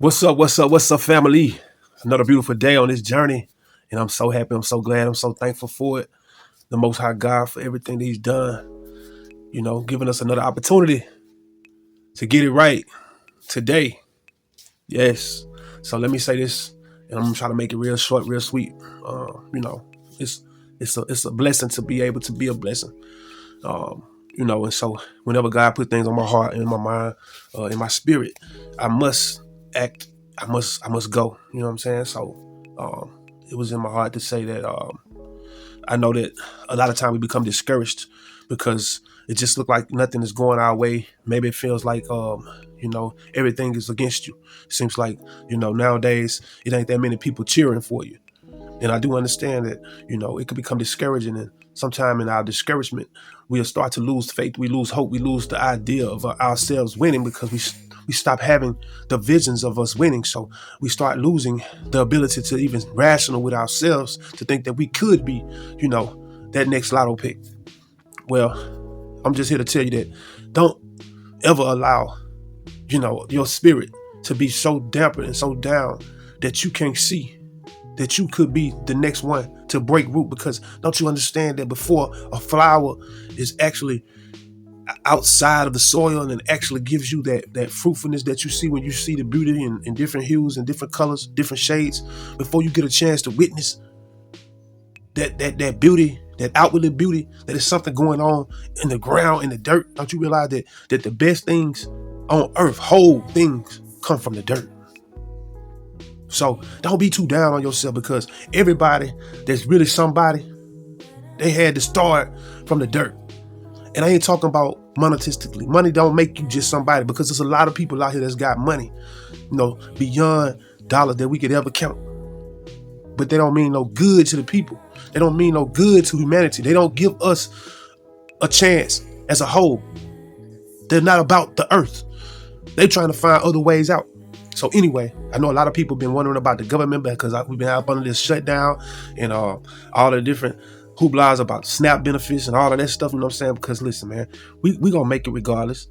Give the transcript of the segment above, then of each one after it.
What's up? What's up? What's up, family? Another beautiful day on this journey. And I'm so happy. I'm so glad. I'm so thankful for it. The Most High God for everything that He's done, giving us another opportunity to get it right today. Yes. So let me say this, and I'm gonna try to make it real short, real sweet. It's it's a blessing to be able to be a blessing. Um, and so whenever God put things on my heart, in my mind, in my spirit, I must act. I must go. You know what I'm saying? So it was in my heart to say that I know that a lot of time we become discouraged because it just look like nothing is going our way. Maybe it feels like everything is against you. It seems like nowadays it ain't that many people cheering for you. And I do understand that, it could become discouraging. And sometime in our discouragement, we'll start to lose faith. We lose hope. We lose the idea of ourselves winning because we stop having the visions of us winning. So we start losing the ability to even rational with ourselves to think that we could be, that next lotto pick. Well, I'm just here to tell you that don't ever allow, your spirit to be so dampened and so down that you can't see that you could be the next one to break root, because don't you understand that before a flower is actually outside of the soil and actually gives you that fruitfulness that you see when you see the beauty in different hues and different colors, different shades, before you get a chance to witness that beauty, that outwardly beauty, that is something going on in the ground, in the dirt. Don't you realize that the best things on earth, whole things, come from the dirt? So don't be too down on yourself, because everybody that's really somebody, they had to start from the dirt. And I ain't talking about monetistically. Money don't make you just somebody, because there's a lot of people out here that's got money, beyond dollars that we could ever count. But they don't mean no good to the people. They don't mean no good to humanity. They don't give us a chance as a whole. They're not about the earth. They're trying to find other ways out. So anyway, I know a lot of people have been wondering about the government, because we've been out under this shutdown and all the different hooplas about SNAP benefits and all of that stuff. You know what I'm saying? Because listen, man, we gonna make it regardless.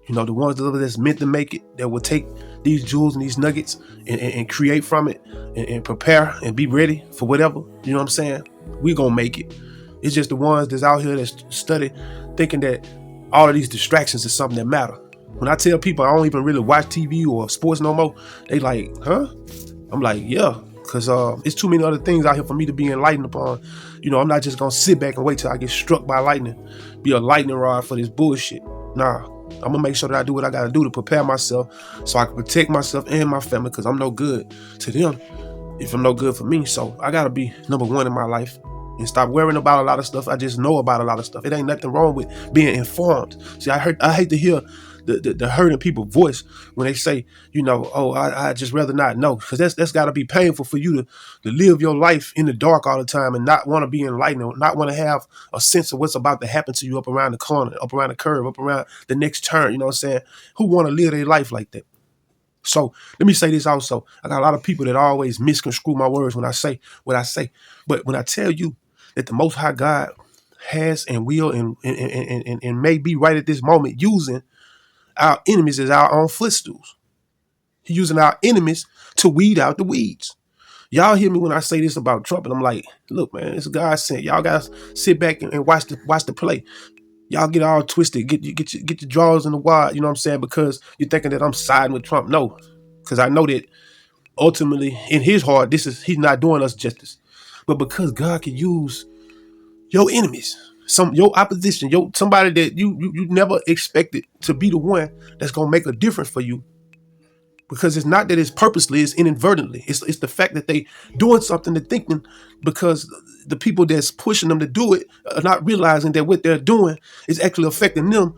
The ones that's meant to make it, that will take these jewels and these nuggets and create from it and prepare and be ready for whatever. You know what I'm saying? We gonna make it. It's just the ones that's out here that's study thinking that all of these distractions is something that matter. When I tell people I don't even really watch TV or sports no more, they like, huh? I'm like, yeah, because it's too many other things out here for me to be enlightened upon. I'm not just going to sit back and wait till I get struck by lightning, be a lightning rod for this bullshit. Nah, I'm going to make sure that I do what I got to do to prepare myself so I can protect myself and my family, because I'm no good to them if I'm no good for me. So I got to be number one in my life and stop worrying about a lot of stuff. I just know about a lot of stuff. It ain't nothing wrong with being informed. See, I hate to hear the hurting people's voice when they say, I just rather not know, because that's got to be painful for you to live your life in the dark all the time and not want to be enlightened, or not want to have a sense of what's about to happen to you up around the corner, up around the curve, up around the next turn. You know what I'm saying? Who want to live their life like that? So let me say this also. I got a lot of people that always misconstrue my words when I say what I say. But when I tell you that the Most High God has and will and may be right at this moment using our enemies as our own footstools. He's using our enemies to weed out the weeds. Y'all hear me when I say this about Trump, and I'm like, look, man, it's God sent. Y'all guys sit back and watch the play. Y'all get all twisted, get your drawers in the wad, you know what I'm saying? Because you're thinking that I'm siding with Trump. No, because I know that ultimately in his heart, he's not doing us justice. But because God can use your enemies, your opposition, somebody that you never expected to be the one that's gonna make a difference for you. Because it's not that it's purposely, it's inadvertently. It's the fact that they doing something, they're thinking, because the people that's pushing them to do it are not realizing that what they're doing is actually affecting them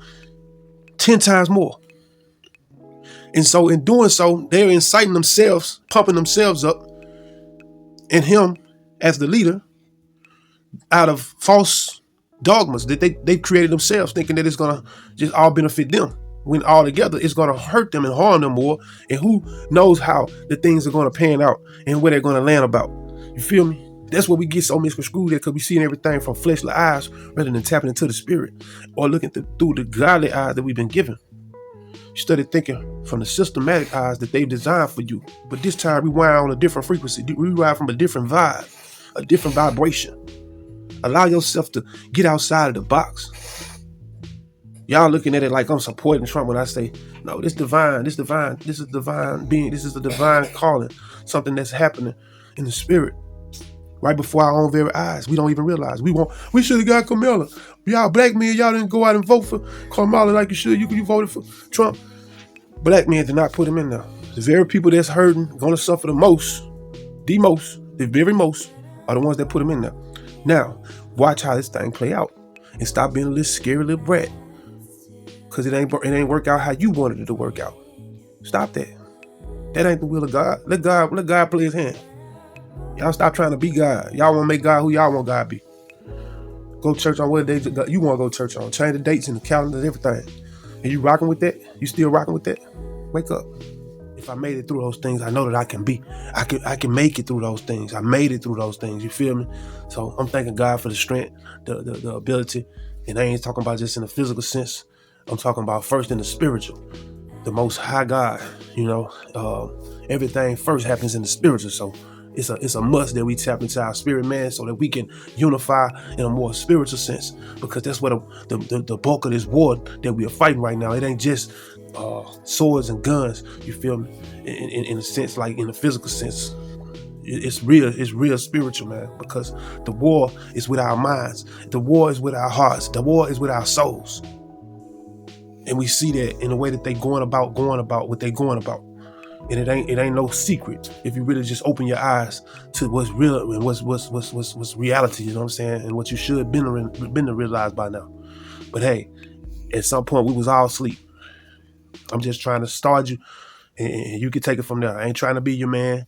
10 times more. And so in doing so, they're inciting themselves, pumping themselves up, and him as the leader, out of false dogmas that they've created themselves, thinking that it's going to just all benefit them, when all together it's going to hurt them and harm them more. And who knows how the things are going to pan out and where they're going to land about. You feel me? That's where we get so misconstrued, because we seeing everything from fleshly eyes rather than tapping into the spirit or looking through the godly eyes that we've been given. You started thinking from the systematic eyes that they've designed for you. But this time, rewind on a different frequency. Rewind from a different vibe, a different vibration. Allow yourself to get outside of the box. Y'all looking at it like I'm supporting Trump when I say, no, this is divine, this is divine being, this is a divine calling, something that's happening in the spirit. Right before our own very eyes. We don't even realize. We should have got Kamala. Y'all black men, y'all didn't go out and vote for Kamala like you should. You voted for Trump. Black men did not put him in there. The very people that's hurting, gonna suffer the very most, are the ones that put him in there. Now, watch how this thing play out. And stop being a little scary little brat. Cause it ain't work out how you wanted it to work out. Stop that. That ain't the will of God. Let God play his hand. Y'all stop trying to be God. Y'all want to make God who y'all want God to be. Go to church on what days you want to go to church on. Change the dates and the calendar and everything. And you rocking with that? You still rocking with that? Wake up. If I made it through those things, I know that I can make it through those things. I made it through those things. You feel me? So I'm thanking God for the strength, the ability. And I ain't talking about just in the physical sense. I'm talking about first in the spiritual. The most high God, everything first happens in the spiritual. So it's a must that we tap into our spirit, man, so that we can unify in a more spiritual sense, because that's what the bulk of this war that we are fighting right now. It ain't just swords and guns, you feel me, in a sense, like in the physical sense. It's real spiritual, man, because the war is with our minds, the war is with our hearts, the war is with our souls. And we see that in the way that they going about what they going about. And it ain't no secret if you really just open your eyes to what's real and what's reality, you know what I'm saying, and what you should been to realize by now. But hey, at some point we was all asleep. I'm just trying to start you, and you can take it from there. I ain't trying to be your man.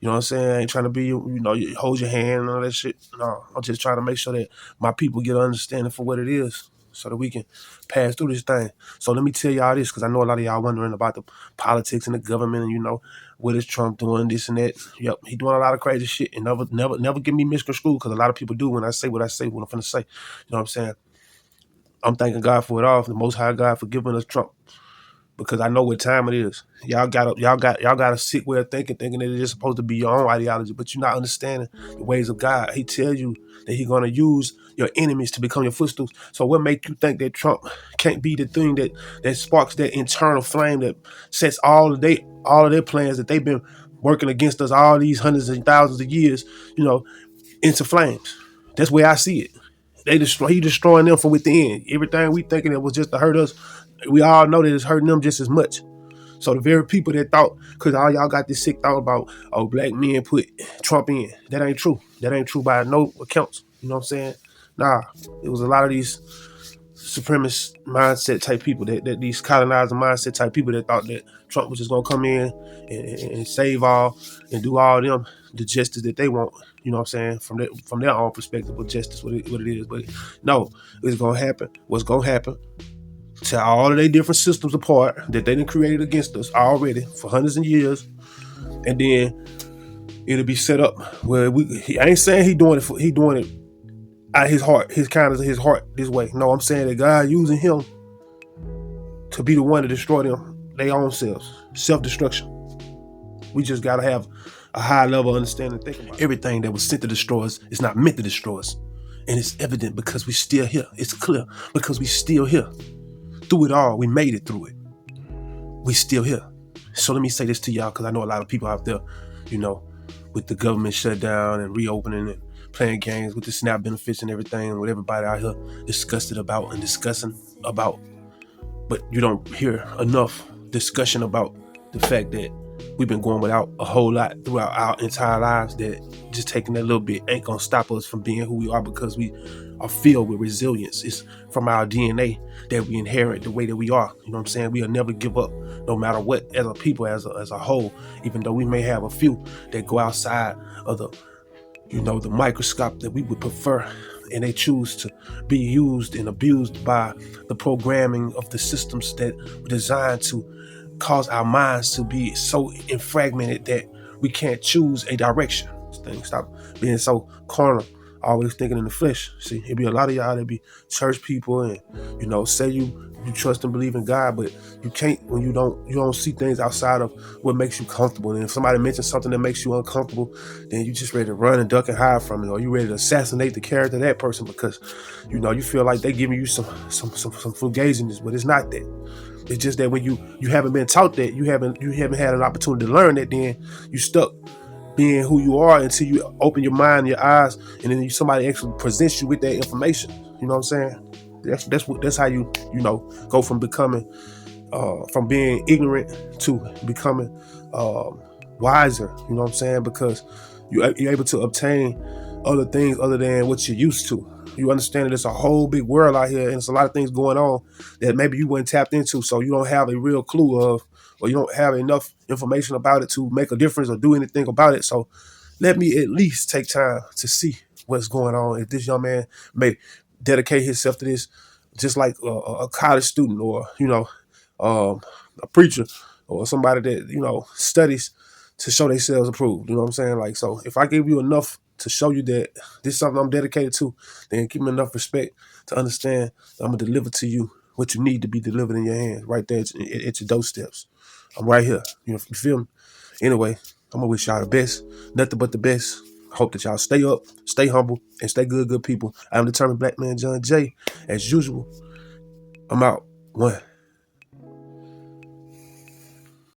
You know what I'm saying? I ain't trying to be, you hold your hand and all that shit. No, I'm just trying to make sure that my people get an understanding for what it is, so that we can pass through this thing. So let me tell y'all this, because I know a lot of y'all wondering about the politics and the government, and what is Trump doing, this and that. Yep, he doing a lot of crazy shit, and never get me misconstrued, because a lot of people do when I say what I'm finna say. You know what I'm saying? I'm thanking God for it all, the Most High God, for giving us Trump, because I know what time it is. Y'all got a sick way of thinking that it's just supposed to be your own ideology, but you're not understanding the ways of God. He tells you that he's gonna use your enemies to become your footstools. So what make you think that Trump can't be the thing that sparks that internal flame that sets all of their plans that they've been working against us all these hundreds and thousands of years, into flames? That's where I see it. He destroying them from within. Everything we thinking it was just to hurt us, we all know that it's hurting them just as much. So the very people that thought, because all y'all got this sick thought about, black men put Trump in. That ain't true. That ain't true by no accounts. You know what I'm saying? Nah, it was a lot of these supremacist mindset type people, that these colonizer mindset type people that thought that Trump was just gonna come in and save all and do all them the justice that they want. You know what I'm saying? From their own perspective of justice, what it is. But no, it's gonna happen. What's gonna happen? Tear all of their different systems apart that they done created against us already for hundreds of years, and then it'll be set up where I ain't saying he doing it out his heart, his kindness of his heart this way. No, I'm saying that God using him to be the one to destroy them, their own selves, self-destruction. We just gotta have a high level of understanding. Think about everything that was sent to destroy us is not meant to destroy us, and it's evident because we still here. It's clear because we still here. Through it all, we made it through it. We still here. So let me say this to y'all, because I know a lot of people out there, with the government shutdown and reopening and playing games with the SNAP benefits and everything, and what everybody out here disgusted about and discussing about. But you don't hear enough discussion about the fact that we've been going without a whole lot throughout our entire lives, that just taking that little bit ain't gonna stop us from being who we are, because we are filled with resilience. It's from our DNA that we inherit the way that we are. You know what I'm saying? We'll never give up, no matter what, as a people, as a whole, even though we may have a few that go outside of the microscope that we would prefer, and they choose to be used and abused by the programming of the systems that were designed to cause our minds to be so fragmented that we can't choose a direction. Stop being so carnal, always thinking in the flesh. See, it'd be a lot of y'all that be church people, and say you you trust and believe in God, but you can't when you don't see things outside of what makes you comfortable. And if somebody mentions something that makes you uncomfortable, then you just ready to run and duck and hide from it, or you ready to assassinate the character of that person because you feel like they giving you some fugaziness, but it's not that. It's just that when you haven't been taught that, you haven't had an opportunity to learn that, then you stuck being who you are until you open your mind, your eyes, and then somebody actually presents you with that information. You know what I'm saying? That's how you go from becoming from being ignorant to becoming wiser. You know what I'm saying? Because you're able to obtain other things other than what you're used to. You understand that there's a whole big world out here, and there's a lot of things going on that maybe you weren't tapped into, so you don't have a real clue of, or you don't have enough information about it to make a difference or do anything about it. So let me at least take time to see what's going on. If this young man may dedicate himself to this, just like a college student, or um, a preacher, or somebody that studies to show themselves approved. You know what I'm saying? Like, so if I give you enough to show you that this is something I'm dedicated to, then give me enough respect to understand that I'm gonna deliver to you what you need to be delivered in your hands, right there at your doorsteps. I'm right here. You feel me? Anyway, I'm gonna wish y'all the best, nothing but the best. Hope that y'all stay up, stay humble, and stay good people. I'm determined black man John Jay. As usual, I'm out. One.